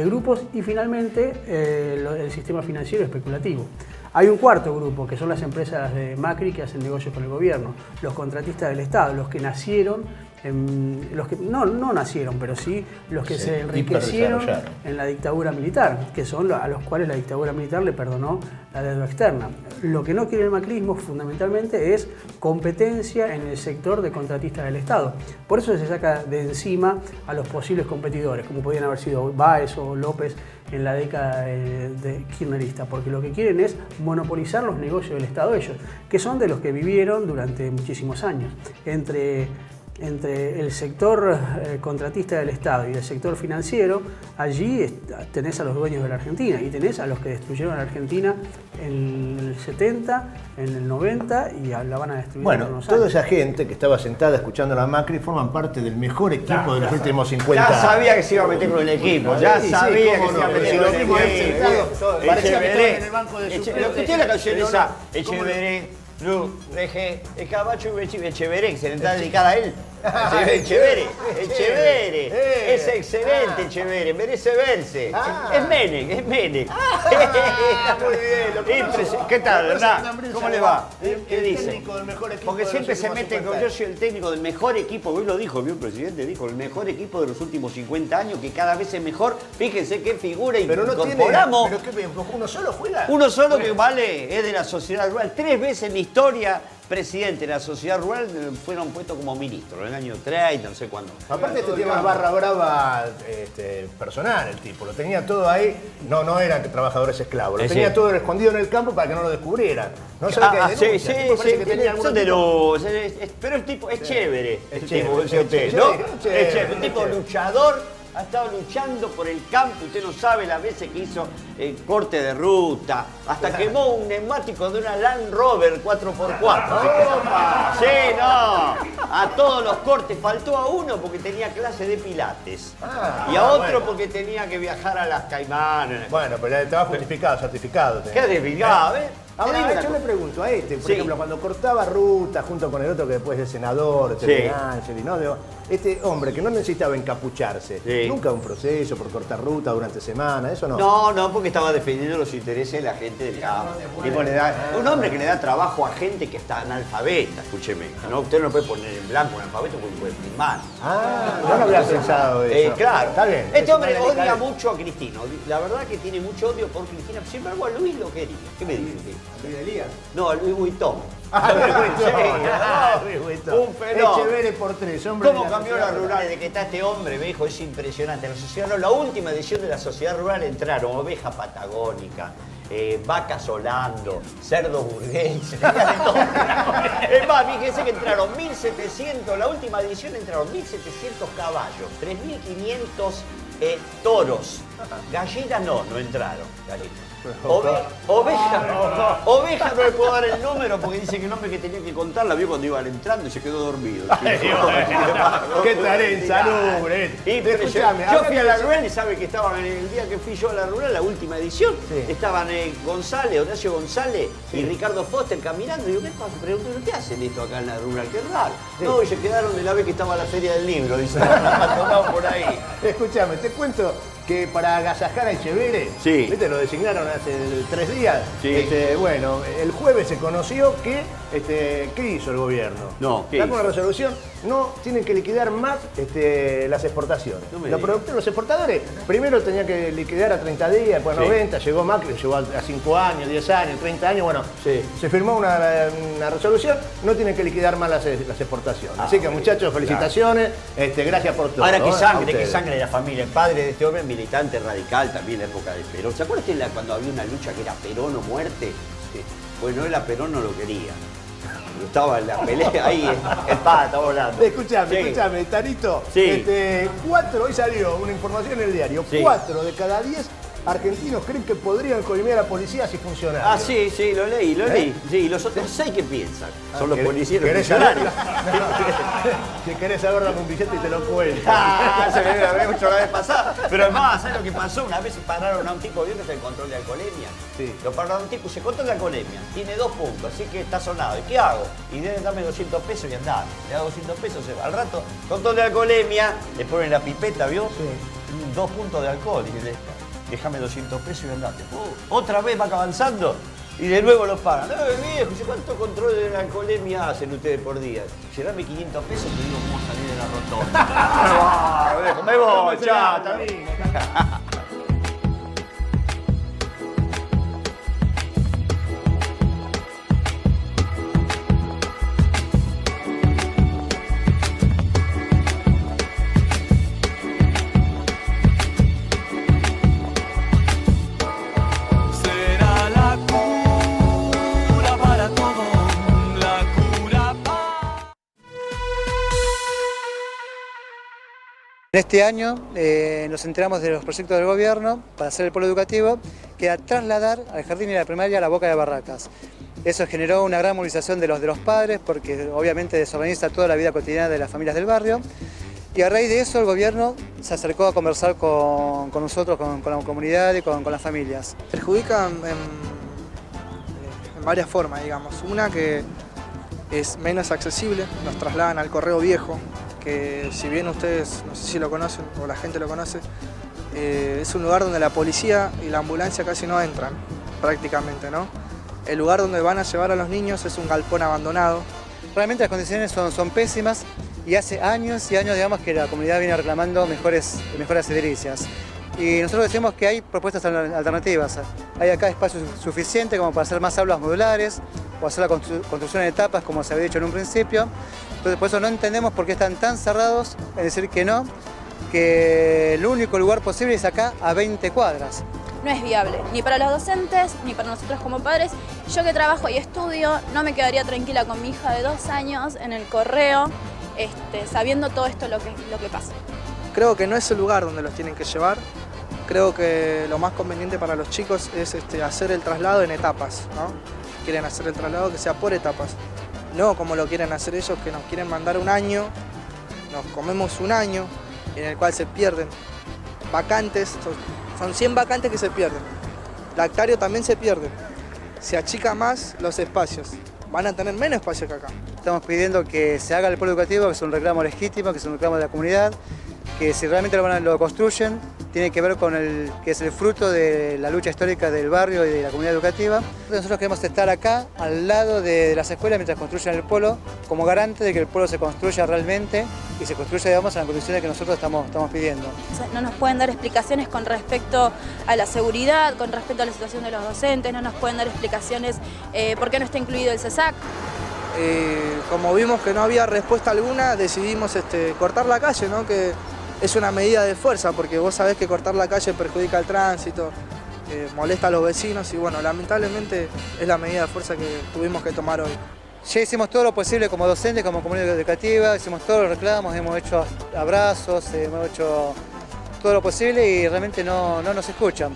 grupos, y finalmente el sistema financiero especulativo. Hay un cuarto grupo, que son las empresas de Macri que hacen negocios con el gobierno, los contratistas del Estado, los que nacieron los que no nacieron, pero sí los que se enriquecieron en la dictadura militar, que son a los cuales la dictadura militar le perdonó la deuda externa. Lo que no quiere el macrismo fundamentalmente es competencia en el sector de contratistas del Estado. Por eso se saca de encima a los posibles competidores, como podían haber sido Báez o López en la década de kirchnerista, porque lo que quieren es monopolizar los negocios del Estado ellos, que son de los que vivieron durante muchísimos años. Entre el sector contratista del Estado y el sector financiero, allí tenés a los dueños de la Argentina y tenés a los que destruyeron a la Argentina en el 70, en el 90 y la van a destruir en unos años. Toda esa gente que estaba sentada escuchando a la Macri forman parte del mejor equipo de los últimos 50 años. Ya sabía que se iba a meter con el equipo, ya sabía que se iba a meter con el equipo. Echeveré, lo que tiene la canción esa, Echeveré, el caballo Echeveré, que se le está dedicada a él. Echeveré, es excelente Echeveré, merece verse. Es Menem. Está muy bien. ¿Qué tal, verdad? ¿Cómo le va? ¿Qué dice? Porque siempre se mete con yo soy el técnico del mejor equipo, hoy lo dijo, el presidente dijo, el mejor equipo de los últimos 50 años, que cada vez es mejor. Fíjense qué figura incorporamos. Pero ¿qué, uno solo juega? Uno solo que vale, es de la sociedad rural. 3 veces en la historia, presidente de la sociedad rural fueron puestos como ministros, en el año 30, no sé cuándo. Aparte tiene una barra brava personal el tipo, lo tenía todo ahí, no eran trabajadores esclavos, lo tenía todo escondido en el campo para que no lo descubrieran. No sé qué sí, pero el tipo es chévere, un tipo luchador. Ha estado luchando por el campo, usted no sabe las veces que hizo corte de ruta, hasta quemó un neumático de una Land Rover 4x4. Sí, no, a todos los cortes, faltó a uno porque tenía clase de pilates y a otro porque tenía que viajar a las Caimanes. Bueno, pero estaba justificado, certificado. ¿Qué certificado? Ahora yo le pregunto a por ejemplo, cuando cortaba ruta junto con el otro que después es senador, Angeli, ¿no? Este hombre que no necesitaba encapucharse, nunca un proceso por cortar ruta durante semana, eso no. No, porque estaba defendiendo los intereses de la gente del campo. Un hombre que le da trabajo a gente que está analfabeta, escúcheme. ¿No? Usted no puede poner en blanco un analfabeto porque puede firmar. No lo había pensado eso. Claro. Está bien. Este hombre odia mucho a Cristina. La verdad que tiene mucho odio por Cristina. Sin embargo, a Luis lo quería. ¿Qué me dice? ¿Luis Elías? No, a Luis Vuitton. Un fenómeno. Echeveré por 3, hombre. ¿Cómo cambió la rural desde que está este hombre, viejo? Es impresionante. La sociedad rural, la última edición de la sociedad rural entraron oveja patagónica, vacas holando, cerdos burgueses, es más, fíjense que entraron 1.700, la última edición entraron 1.700 caballos, 3.500 toros. Gallinas no entraron, gallinas. Oveja no le puedo dar el número porque dice que el hombre que tenía que contarla vio cuando iban entrando y se quedó dormido. ¡Qué tarenza, hombre! Yo fui a la rural y sabe que estaban en el día que fui yo a la rural, la última edición, estaban Horacio González y Ricardo Foster caminando. Y yo, ¿qué pasa? Pregunté, ¿qué hacen esto acá en la rural? ¡Qué raro! No, y se quedaron de la vez que estaba la Feria del Libro, dice, tomaban por ahí. Escúchame, te cuento que para agasajar a Echeveré, ¿viste? Lo designaron hace 3 días. Bueno, el jueves se conoció que, ¿qué hizo el gobierno? Sacó una resolución, no tienen que liquidar más las exportaciones. Los exportadores primero tenían que liquidar a 30 días, después a 90, llegó Macri, llegó a 5 años, 10 años, 30 años, bueno, se firmó una resolución, no tienen que liquidar más las exportaciones. Así que muchachos, felicitaciones, gracias por todo. Ahora que sangre de la familia, el padre de este hombre militante radical también en la época de Perón. ¿Se acuerdan cuando había una lucha que era Perón o muerte? Bueno, él a Perón no lo quería. Estaba en la pelea ahí, el padre estaba hablando. Escúchame, Tarito. Hoy salió una información en el diario. 4 de cada 10 argentinos creen que podrían coimear a policías y funcionarios. Sí, lo leí. Sí, los otros 6 que piensan son los policías y los funcionarios. Si querés saberlo con un billete y te lo cuento. Se me debe haber hecho la vez pasada. Pero además, ¿sabes lo que pasó? Una vez pararon a un tipo, ¿vio que es el control de alcoholemia? Lo pararon a un tipo, se control de alcoholemia, tiene 2 puntos, así que está sonado. ¿Y qué hago? Y dame 200 pesos y andá. Le da 200 pesos, se va. Al rato, control de alcoholemia, le ponen la pipeta, ¿vio? 2 puntos de alcohol. Y déjame 200 pesos y andate. Otra vez va avanzando y de nuevo los pagan. Viejo, ¿cuánto control de la alcoholemia hacen ustedes por día? Si dame 500 pesos, te digo cómo salir de la roto. Me voy, chao. En este año nos enteramos de los proyectos del gobierno para hacer el polo educativo, que era trasladar al jardín y la primaria a la Boca de Barracas. Eso generó una gran movilización de los padres, porque obviamente desorganiza toda la vida cotidiana de las familias del barrio. Y a raíz de eso el gobierno se acercó a conversar con nosotros, con la comunidad y con las familias. Perjudica en varias formas, digamos. Una que es menos accesible, nos trasladan al correo viejo, que si bien ustedes, no sé si lo conocen o la gente lo conoce, es un lugar donde la policía y la ambulancia casi no entran, prácticamente, ¿no? El lugar donde van a llevar a los niños es un galpón abandonado. Realmente las condiciones son pésimas y hace años y años, digamos, que la comunidad viene reclamando mejores edilicias. Y nosotros decimos que hay propuestas alternativas. Hay acá espacio suficiente como para hacer más aulas modulares o hacer la construcción en etapas, como se había dicho en un principio. Entonces, por eso no entendemos por qué están tan cerrados en decir que no, que el único lugar posible es acá a 20 cuadras. No es viable, ni para los docentes, ni para nosotros como padres. Yo que trabajo y estudio, no me quedaría tranquila con mi hija de 2 años en el correo, sabiendo todo esto lo que pasa. Creo que no es el lugar donde los tienen que llevar. Creo que lo más conveniente para los chicos es hacer el traslado en etapas, ¿no? Quieren hacer el traslado que sea por etapas. No como lo quieren hacer ellos, que nos quieren mandar un año, nos comemos un año, en el cual se pierden vacantes, son 100 vacantes que se pierden. Lactario también se pierde. Se achica más los espacios, van a tener menos espacio que acá. Estamos pidiendo que se haga el polo educativo, que es un reclamo legítimo, que es un reclamo de la comunidad, que si realmente lo construyen, tiene que ver con que es el fruto de la lucha histórica del barrio y de la comunidad educativa. Nosotros queremos estar acá, al lado de las escuelas, mientras construyen el polo, como garante de que el polo se construya realmente y se construya, digamos, en las condiciones que nosotros estamos pidiendo. No nos pueden dar explicaciones con respecto a la seguridad, con respecto a la situación de los docentes, no nos pueden dar explicaciones por qué no está incluido el CESAC. Como vimos que no había respuesta alguna, decidimos cortar la calle, ¿no? Que es una medida de fuerza, porque vos sabés que cortar la calle perjudica el tránsito, molesta a los vecinos y bueno, lamentablemente es la medida de fuerza que tuvimos que tomar hoy. Ya hicimos todo lo posible como docentes, como comunidad educativa, hicimos todos los reclamos, hemos hecho abrazos, hemos hecho todo lo posible y realmente no nos escuchan.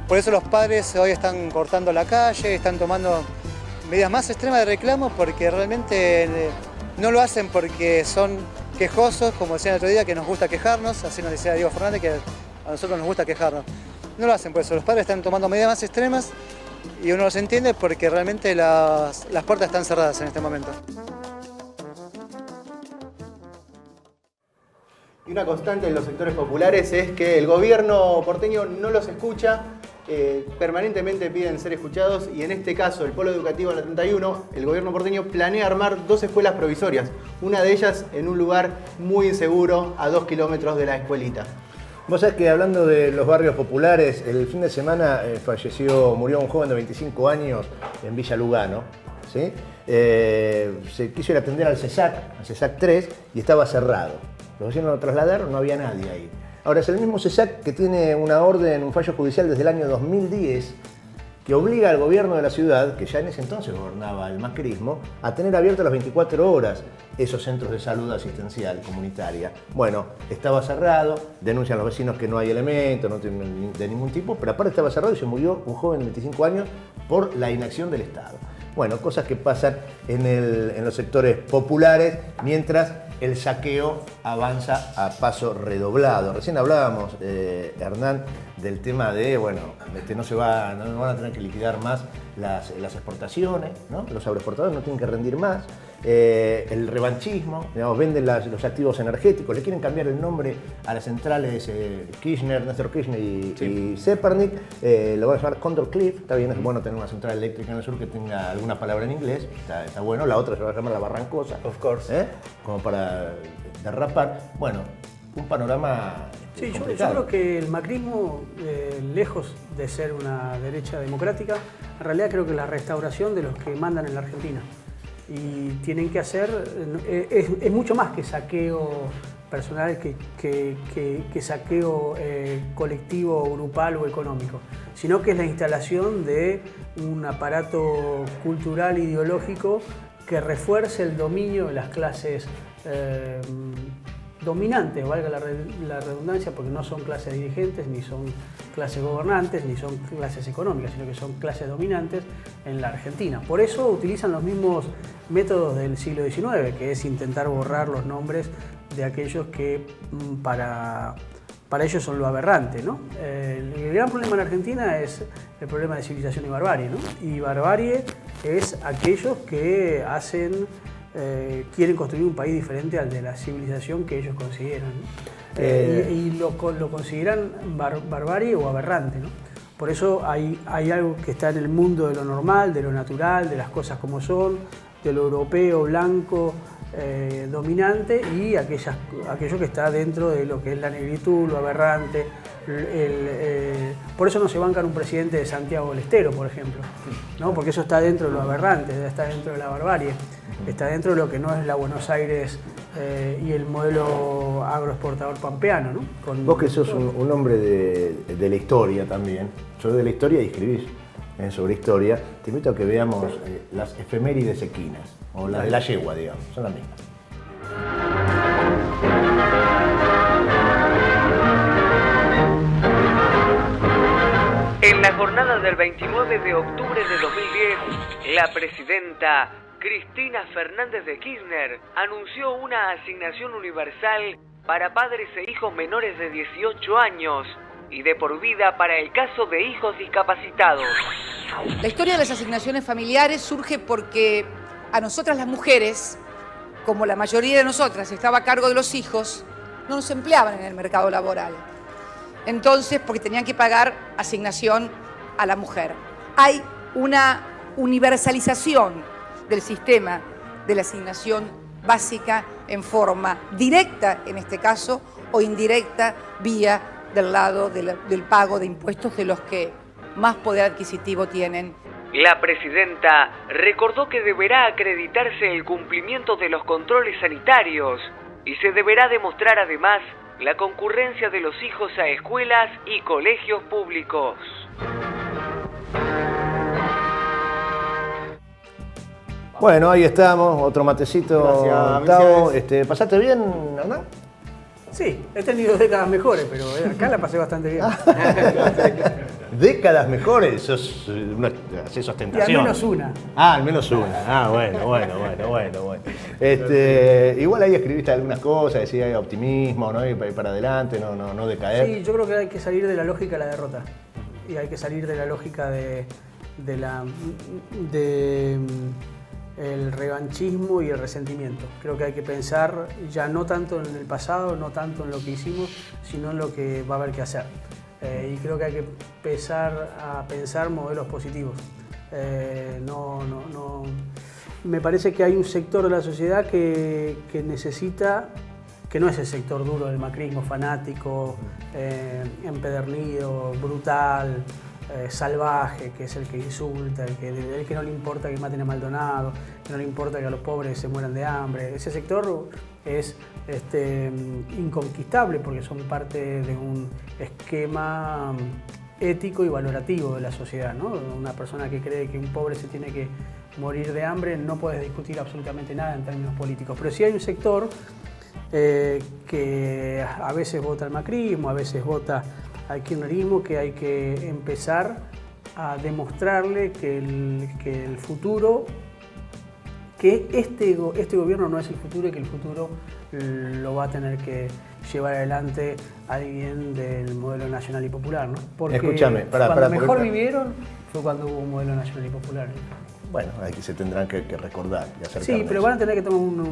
Por eso los padres hoy están cortando la calle, están tomando medidas más extremas de reclamo porque realmente no lo hacen porque son quejosos, como decía el otro día, que nos gusta quejarnos, así nos decía Diego Fernández, que a nosotros nos gusta quejarnos. No lo hacen por eso, los padres están tomando medidas más extremas y uno los entiende porque realmente las puertas están cerradas en este momento. Y una constante en los sectores populares es que el gobierno porteño no los escucha, permanentemente piden ser escuchados y en este caso el polo educativo en la 31, el gobierno porteño planea armar 2 escuelas provisorias, una de ellas en un lugar muy inseguro a 2 kilómetros de la escuelita. Vos sabés que hablando de los barrios populares, el fin de semana murió un joven de 25 años en Villa Lugano, ¿sí? Se quiso ir a atender al CESAC 3 y estaba cerrado. Los vecinos lo trasladaron, no había nadie ahí. Ahora, es el mismo CESAC que tiene una orden, un fallo judicial desde el año 2010 que obliga al gobierno de la ciudad, que ya en ese entonces gobernaba el macrismo, a tener abiertos las 24 horas esos centros de salud asistencial comunitaria. Bueno, estaba cerrado, denuncian los vecinos que no hay elementos, no tienen de ningún tipo, pero aparte estaba cerrado y se murió un joven de 25 años por la inacción del Estado. Bueno, cosas que pasan en los sectores populares mientras el saqueo avanza a paso redoblado. Recién hablábamos, Hernán, del tema de, bueno, no van a tener que liquidar más las exportaciones, ¿no? Los agroexportadores no tienen que rendir más. el revanchismo, digamos, venden los activos energéticos, le quieren cambiar el nombre a las centrales Néstor Kirchner y Zepernik, lo van a llamar Condor Cliff, está bien, es bueno tener una central eléctrica en el sur que tenga alguna palabra en inglés, está bueno, la otra se va a llamar La Barrancosa, of course, como para derrapar. Bueno, un panorama Sí, yo complicado. creo que el macrismo, lejos de ser una derecha democrática, en realidad creo que es la restauración de los que mandan en la Argentina. Y tienen que hacer, es mucho más que saqueo personal, que saqueo colectivo, grupal o económico, sino que es la instalación de un aparato cultural, ideológico, que refuerce el dominio de las clases dominantes, valga la redundancia, porque no son clases dirigentes, ni son clases gobernantes, ni son clases económicas, sino que son clases dominantes en la Argentina. Por eso utilizan los mismos métodos del siglo XIX, que es intentar borrar los nombres de aquellos que para ellos son lo aberrante, ¿no? El gran problema en Argentina es el problema de civilización y barbarie, ¿no? Y barbarie es aquellos que quieren construir un país diferente al de la civilización que ellos consideran, ¿no? Y lo consideran barbarie o aberrante, ¿no? Por eso hay algo que está en el mundo de lo normal, de lo natural, de las cosas como son, de lo europeo, blanco, dominante, y aquello que está dentro de lo que es la negritud, lo aberrante. Por eso no se bancan un presidente de Santiago del Estero, por ejemplo, ¿no? Porque eso está dentro de lo aberrante, está dentro de la barbarie, está dentro de lo que no es la Buenos Aires y el modelo agroexportador pampeano, ¿no? Vos que sos un hombre de la historia también, sos de la historia y escribís sobre historia, te invito a que veamos las efemérides equinas, o las de la yegua, digamos, son las mismas. En la jornada del 29 de octubre de 2010, la presidenta Cristina Fernández de Kirchner anunció una asignación universal para padres e hijos menores de 18 años y de por vida para el caso de hijos discapacitados. La historia de las asignaciones familiares surge porque a nosotras las mujeres, como la mayoría de nosotras estaba a cargo de los hijos, no nos empleaban en el mercado laboral. Entonces, porque tenían que pagar asignación a la mujer. Hay una universalización del sistema de la asignación básica en forma directa, en este caso, o indirecta, vía del lado del pago de impuestos de los que más poder adquisitivo tienen. La presidenta recordó que deberá acreditarse el cumplimiento de los controles sanitarios y se deberá demostrar además la concurrencia de los hijos a escuelas y colegios públicos. Bueno, ahí estamos, otro matecito. Gracias, Gustavo. ¿Pasaste bien, Hernán? Sí, he tenido décadas mejores, pero acá la pasé bastante bien. ¿Décadas mejores? Haces ostentación. Y al menos una. Al menos una. Bueno. Igual ahí escribiste algunas cosas, decía optimismo, ¿no? Ir para adelante, no decaer. Sí, yo creo que hay que salir de la lógica de la derrota. Y hay que salir de la lógica el revanchismo y el resentimiento. Creo que hay que pensar ya no tanto en el pasado, no tanto en lo que hicimos, sino en lo que va a haber que hacer. Y creo que hay que empezar a pensar modelos positivos. Me parece que hay un sector de la sociedad que necesita, que no es el sector duro del macrismo, fanático, empedernido, brutal, salvaje, que es el que insulta, el que no le importa que maten a Maldonado, que no le importa que a los pobres se mueran de hambre. Ese sector es inconquistable porque son parte de un esquema ético y valorativo de la sociedad, ¿no? Una persona que cree que un pobre se tiene que morir de hambre, no puedes discutir absolutamente nada en términos políticos. Pero sí hay un sector que a veces vota al macrismo, a veces vota al kirchnerismo, que hay que empezar a demostrarle que el futuro, que este gobierno no es el futuro y que el futuro lo va a tener que llevar adelante alguien del modelo nacional y popular, ¿no? Porque escúchame, cuando mejor vivieron fue cuando hubo un modelo nacional y popular. bueno, ahí que se tendrán que recordar y acercar. Sí, pero van a tener que tomar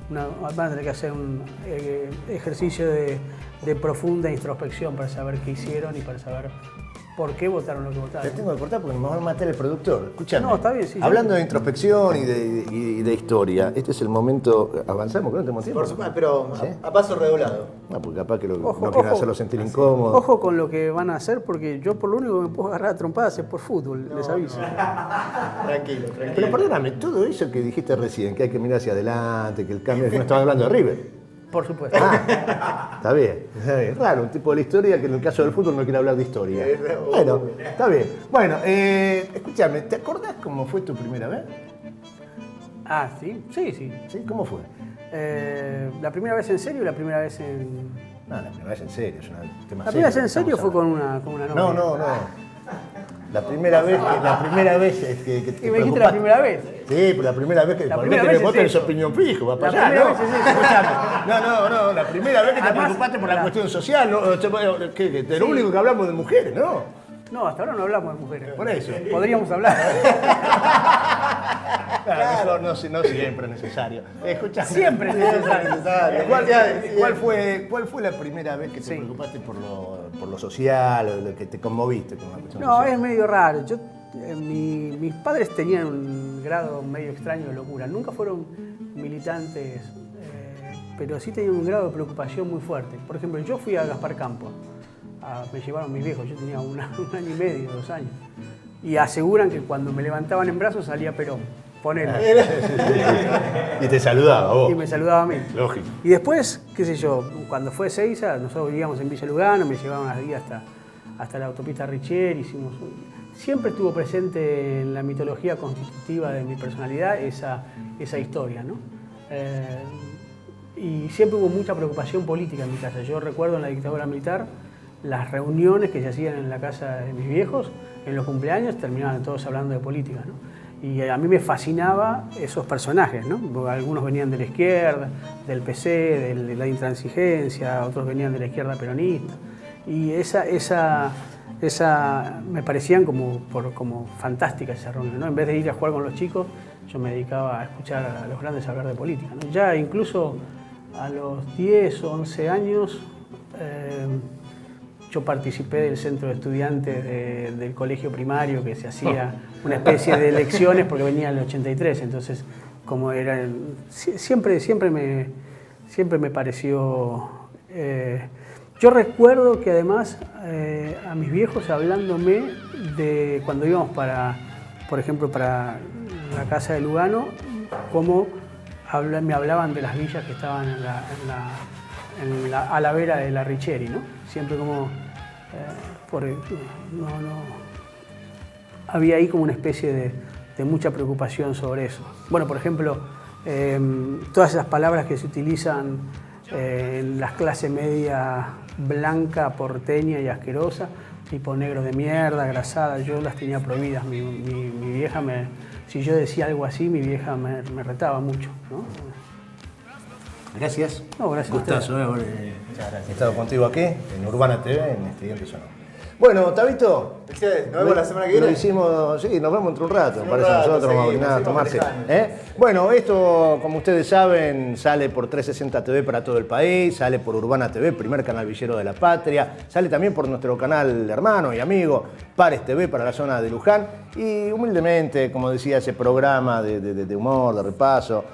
van a tener que hacer un ejercicio de profunda introspección para saber qué hicieron y para saber por qué votaron lo que votaron. Te tengo que cortar porque me va a matar el productor. Escuchame. No, está bien, sí. Hablando de introspección y de historia, este es el momento. ¿Avanzamos? ¿Que no tenemos tiempo? Por supuesto, pero ¿sí? a paso redoblado. No, porque capaz que no quieren hacerlo sentir incómodo. Ojo con lo que van a hacer, porque yo por lo único que me puedo agarrar a trompadas es por fútbol, les aviso. Tranquilo. Pero perdóname, todo eso que dijiste recién, que hay que mirar hacia adelante, que el cambio, no estaba hablando de River. Por supuesto. Está bien. Raro, un tipo de la historia que en el caso del fútbol no quiere hablar de historia. Bueno, está bien. Bueno, escúchame, ¿te acordás cómo fue tu primera vez? Ah, sí, sí. ¿Sí? ¿Cómo fue? ¿La primera vez en serio o la primera vez en...? No, la primera vez en serio, es un tema ¿La primera vez en serio fue con una novia? No. La primera vez que te ¿Y me dijiste la primera vez? Sí, pero la primera vez que... La primera vez vos tenés es eso. opinión fijo, va para La allá, primera ¿no? vez es eso. Escuchame. No, la primera vez que te Además, preocupaste por la cuestión social, ¿no? De lo único que hablamos de mujeres, ¿no? No, hasta ahora no hablamos de mujeres. Por eso. Podríamos hablar. Claro, no siempre es necesario. Escuchame. Siempre es necesario. ¿Cuál fue la primera vez que te preocupaste por lo social, o lo que te conmoviste con una cuestión No, social? es medio raro. Mis padres tenían un grado medio extraño de locura. Nunca fueron militantes, pero sí tenían un grado de preocupación muy fuerte. Por ejemplo, yo fui a Gaspar Campo. Me llevaron mis viejos, yo tenía un año y medio, 2 años. Y aseguran que cuando me levantaban en brazos salía Perón. Ponele. Y te saludaba vos. Y me saludaba a mí. Lógico. Y después, qué sé yo, cuando fue Seiza, nosotros vivíamos en Villa Lugano, me llevaban así hasta la autopista Richier, siempre estuvo presente en la mitología constitutiva de mi personalidad esa historia, ¿no? Y siempre hubo mucha preocupación política en mi casa. Yo recuerdo en la dictadura militar las reuniones que se hacían en la casa de mis viejos, en los cumpleaños, terminaban todos hablando de política, ¿no? Y a mí me fascinaba esos personajes, ¿no? Porque algunos venían de la izquierda, del PC, de la intransigencia, otros venían de la izquierda peronista. Y esa me parecían como fantásticas esas reuniones, ¿no? En vez de ir a jugar con los chicos, yo me dedicaba a escuchar a los grandes hablar de política, ¿no? Ya incluso a los 10 o 11 años yo participé del centro de estudiantes del colegio primario, que se hacía una especie de elecciones porque venía el 83, entonces como era siempre me pareció yo recuerdo que además a mis viejos hablándome de cuando íbamos por ejemplo para la casa de Lugano, cómo me hablaban de las villas que estaban a la vera de la Richieri, ¿no? Siempre como había ahí como una especie de mucha preocupación sobre eso. Bueno, por ejemplo, todas esas palabras que se utilizan en la clase media blanca, porteña y asquerosa, tipo negro de mierda, grasada, yo las tenía prohibidas. Mi vieja si yo decía algo así, mi vieja me retaba mucho, ¿no? Gracias. No, gracias. Gustazo, muchas gracias. He estado contigo aquí, en Urbana TV, en Estudiante Sonoro. Bueno, Tabito. Nos vemos la semana que viene. Lo hicimos, sí, nos vemos dentro de un rato, me parece a nosotros, vamos a brindar, a tomarse. Bueno, esto, como ustedes saben, sale por 360 TV para todo el país, sale por Urbana TV, primer canal villero de la patria, sale también por nuestro canal hermano y amigo, Pares TV para la zona de Luján, y humildemente, como decía, ese programa de humor, de repaso,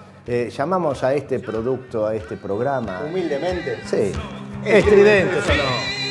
llamamos a este producto, a este programa... Humildemente. Sí, estridente, sonó.